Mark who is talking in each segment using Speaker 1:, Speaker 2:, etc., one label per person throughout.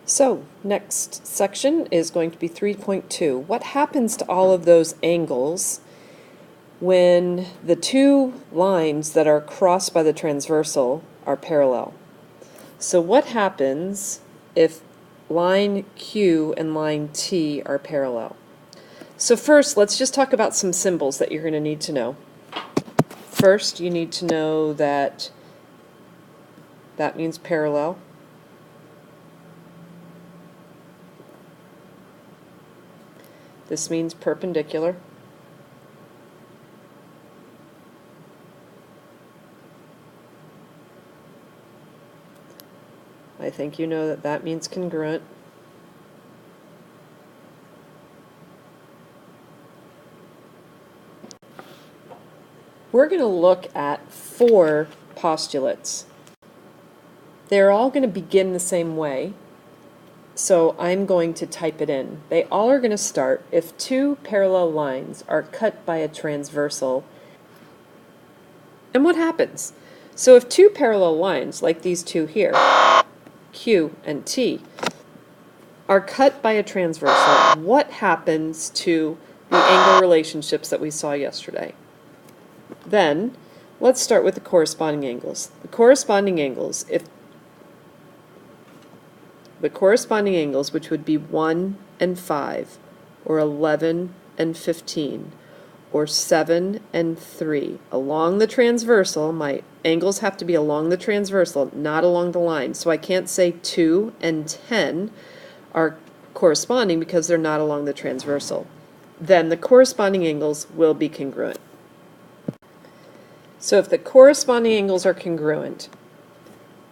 Speaker 1: So, next section is going to be 3.2. What happens to all of those angles when the two lines that are crossed by the transversal are parallel? So what happens if line Q and line T are parallel? So first, let's just talk about some symbols that you're going to need to know. First, you need to know that that means parallel. This means perpendicular. I think you know that that means congruent. We're going to look at 4 postulates. They're all going to begin the same way, so I'm going to type it in. They all are going to start if 2 parallel lines are cut by a transversal. And what happens? So if 2 parallel lines, like these two here, Q and T, are cut by a transversal, what happens to the angle relationships that we saw yesterday? Then, let's start with the corresponding angles. The corresponding angles, which would be 1 and 5, or 11 and 15, or 7 and 3, along the transversal, my angles have to be along the transversal, not along the line. So I can't say 2 and 10 are corresponding because they're not along the transversal. Then the corresponding angles will be congruent. So if the corresponding angles are congruent,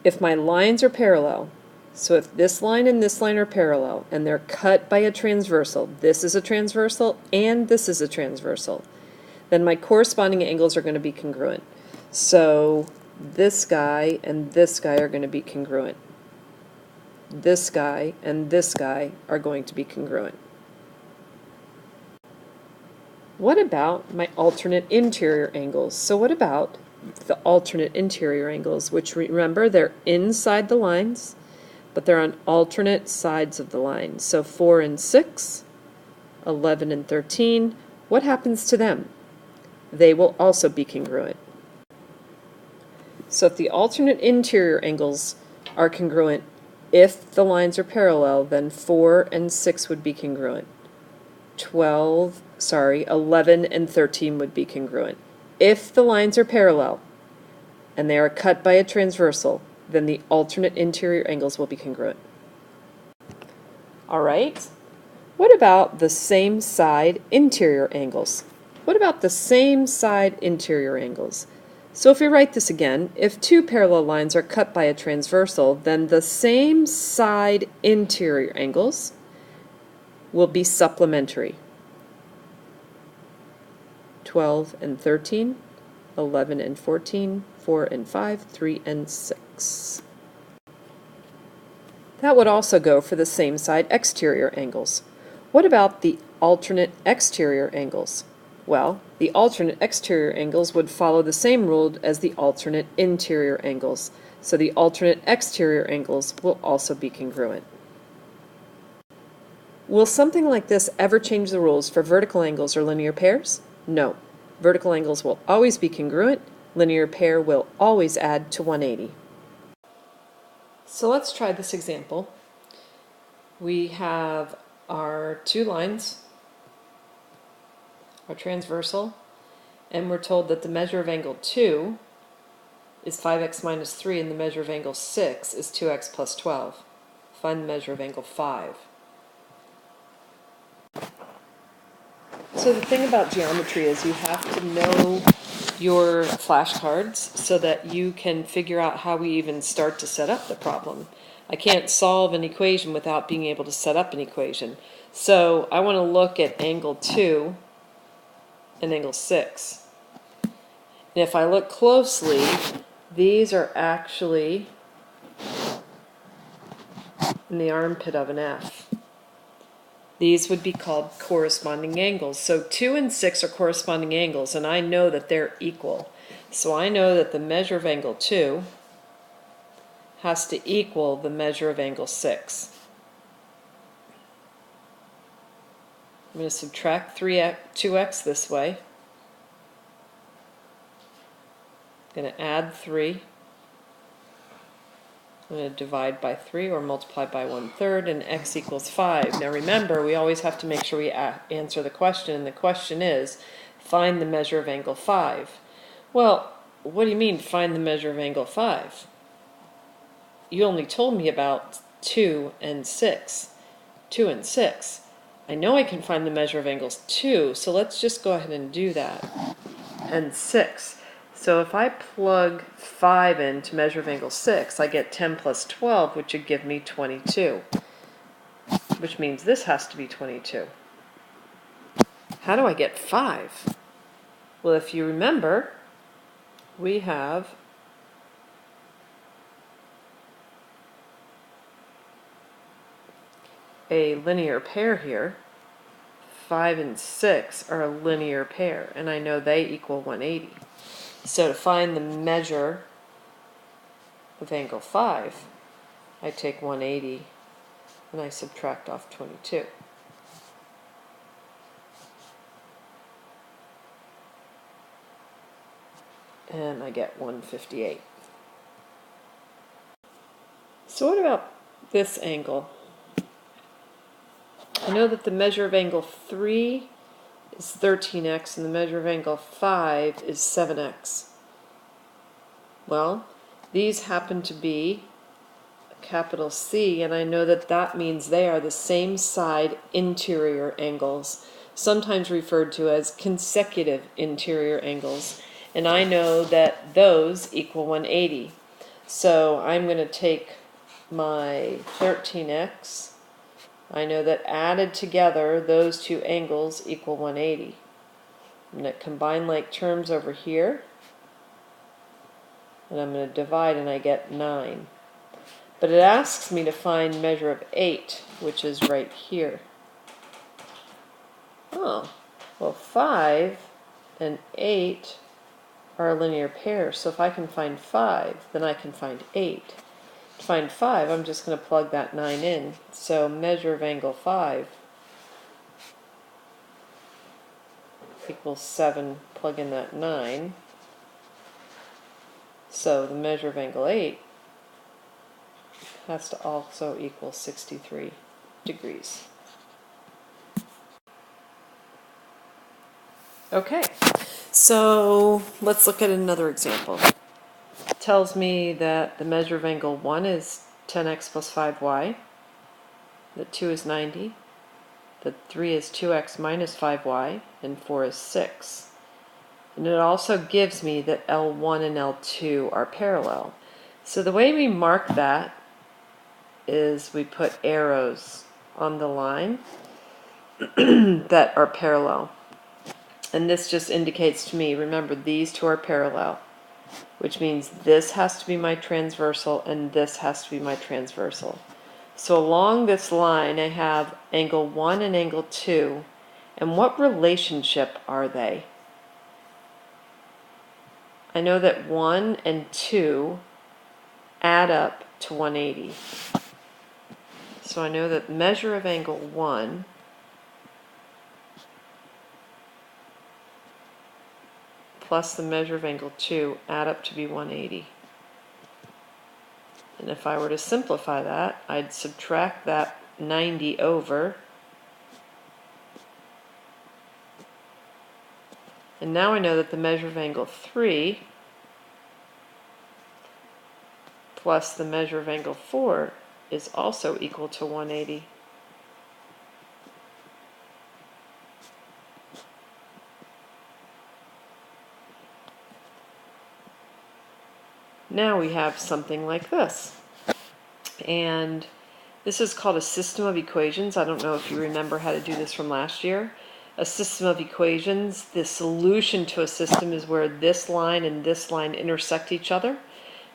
Speaker 1: if my lines are parallel, so if this line and this line are parallel and they're cut by a transversal, this is a transversal and this is a transversal, then my corresponding angles are going to be congruent. So this guy and this guy are going to be congruent. This guy and this guy are going to be congruent. What about my alternate interior angles? So what about the alternate interior angles, which remember they're inside the lines, but they're on alternate sides of the line. So 4 and 6, 11 and 13, what happens to them? They will also be congruent. So if the alternate interior angles are congruent, if the lines are parallel, then 4 and 6 would be congruent. 11 and 13 would be congruent. If the lines are parallel and they are cut by a transversal, then the alternate interior angles will be congruent. All right. What about the same side interior angles? What about the same side interior angles? So if we write this again, if 2 parallel lines are cut by a transversal, then the same side interior angles will be supplementary. 12 and 13, 11 and 14, 4 and 5, 3 and 6. That would also go for the same side exterior angles. What about the alternate exterior angles? Well, the alternate exterior angles would follow the same rule as the alternate interior angles. So the alternate exterior angles will also be congruent. Will something like this ever change the rules for vertical angles or linear pairs? No. Vertical angles will always be congruent. Linear pair will always add to 180. So let's try this example. We have our 2 lines, our transversal, and we're told that the measure of angle 2 is 5x minus 3 and the measure of angle 6 is 2x plus 12. Find the measure of angle 5. So the thing about geometry is you have to know your flashcards so that you can figure out how we even start to set up the problem. I can't solve an equation without being able to set up an equation. So I want to look at angle 2 and angle 6. And if I look closely, these are actually in the armpit of an F. These would be called corresponding angles. So 2 and 6 are corresponding angles, and I know that they're equal. So I know that the measure of angle 2 has to equal the measure of angle 6. I'm going to subtract 2x this way. I'm going to add 3. I'm going to divide by 3 or multiply by 1/3, and x equals 5. Now remember, we always have to make sure we answer the question, and the question is, find the measure of angle 5. Well, what do you mean, find the measure of angle 5? You only told me about 2 and 6. 2 and 6. I know I can find the measure of angles 2, so let's just go ahead and do that. And 6. So if I plug 5 in to measure of angle 6, I get 10 plus 12, which would give me 22. Which means this has to be 22. How do I get 5? Well, if you remember, we have a linear pair here. 5 and 6 are a linear pair, and I know they equal 180. So to find the measure of angle 5, I take 180 and I subtract off 22. And I get 158. So what about this angle? I know that the measure of angle 3 is 13x and the measure of angle 5 is 7x. Well, these happen to be a capital C, and I know that that means they are the same side interior angles, sometimes referred to as consecutive interior angles. And I know that those equal 180. So I'm going to take my 13x. I know that added together, those two angles equal 180. I'm going to combine like terms over here, and I'm going to divide, and I get 9. But it asks me to find measure of 8, which is right here. Oh, well 5 and 8 are a linear pair, so if I can find 5, then I can find 8. To find 5, I'm just going to plug that 9 in. So measure of angle 5 equals 7, plug in that 9. So the measure of angle 8 has to also equal 63 degrees. Okay, so let's look at another example. It tells me that the measure of angle 1 is 10x plus 5y, that 2 is 90, that 3 is 2x minus 5y, and 4 is 6. And it also gives me that L1 and L2 are parallel. So the way we mark that is we put arrows on the line that are parallel. And this just indicates to me, remember, these two are parallel, which means this has to be my transversal and this has to be my transversal. So along this line I have angle 1 and angle 2, and what relationship are they? I know that 1 and 2 add up to 180. So I know that the measure of angle 1 plus the measure of angle 2 add up to be 180. And if I were to simplify that, I'd subtract that 90 over. And now I know that the measure of angle 3 plus the measure of angle 4 is also equal to 180. Now we have something like this. And this is called a system of equations. I don't know if you remember how to do this from last year. A system of equations, the solution to a system is where this line and this line intersect each other.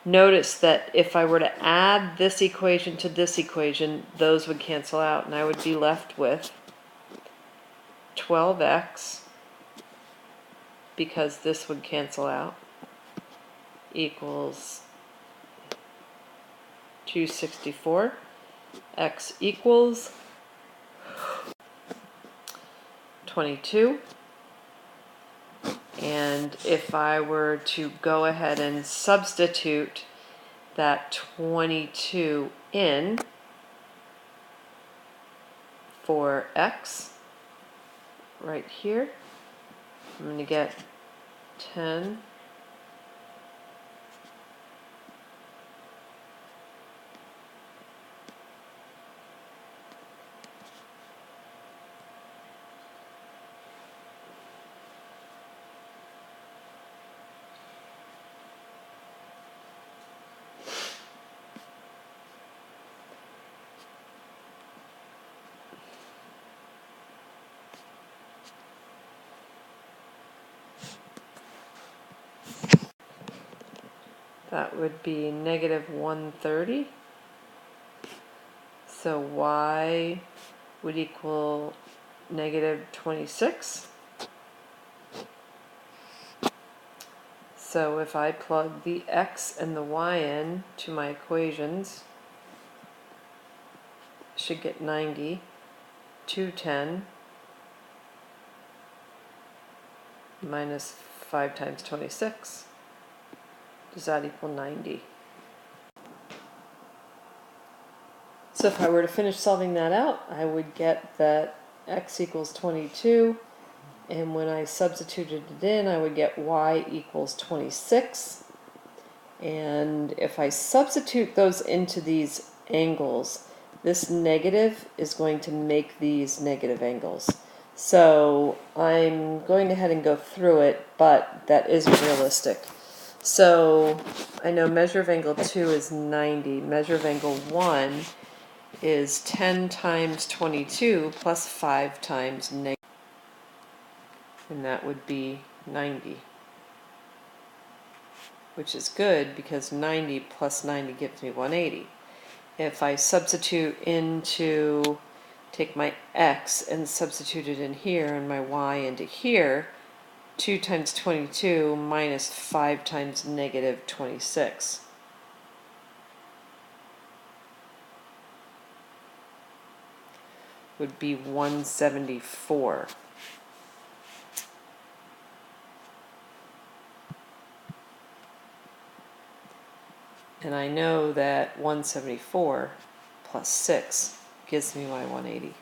Speaker 1: Notice that if I were to add this equation to this equation, those would cancel out, and I would be left with 12x, because this would cancel out, equals 264. X equals 22. And if I were to go ahead and substitute that 22 in for x right here, I'm going to get 10 that would be negative 130. So y would equal negative 26. So if I plug the x and the y in to my equations, I should get 90, 210 minus 5 times 26. Does that equal 90? So if I were to finish solving that out, I would get that x equals 22, and when I substituted it in, I would get y equals 26. And if I substitute those into these angles, this negative is going to make these negative angles. So I'm going ahead and go through it, but that isn't realistic. So I know measure of angle 2 is 90. Measure of angle 1 is 10 times 22 plus 5 times negative. And that would be 90. Which is good because 90 plus 90 gives me 180. If I substitute into, take my x and substitute it in here and my y into here, 2 times 22 minus 5 times negative 26. Would be 174. And I know that 174 plus 6 gives me my 180.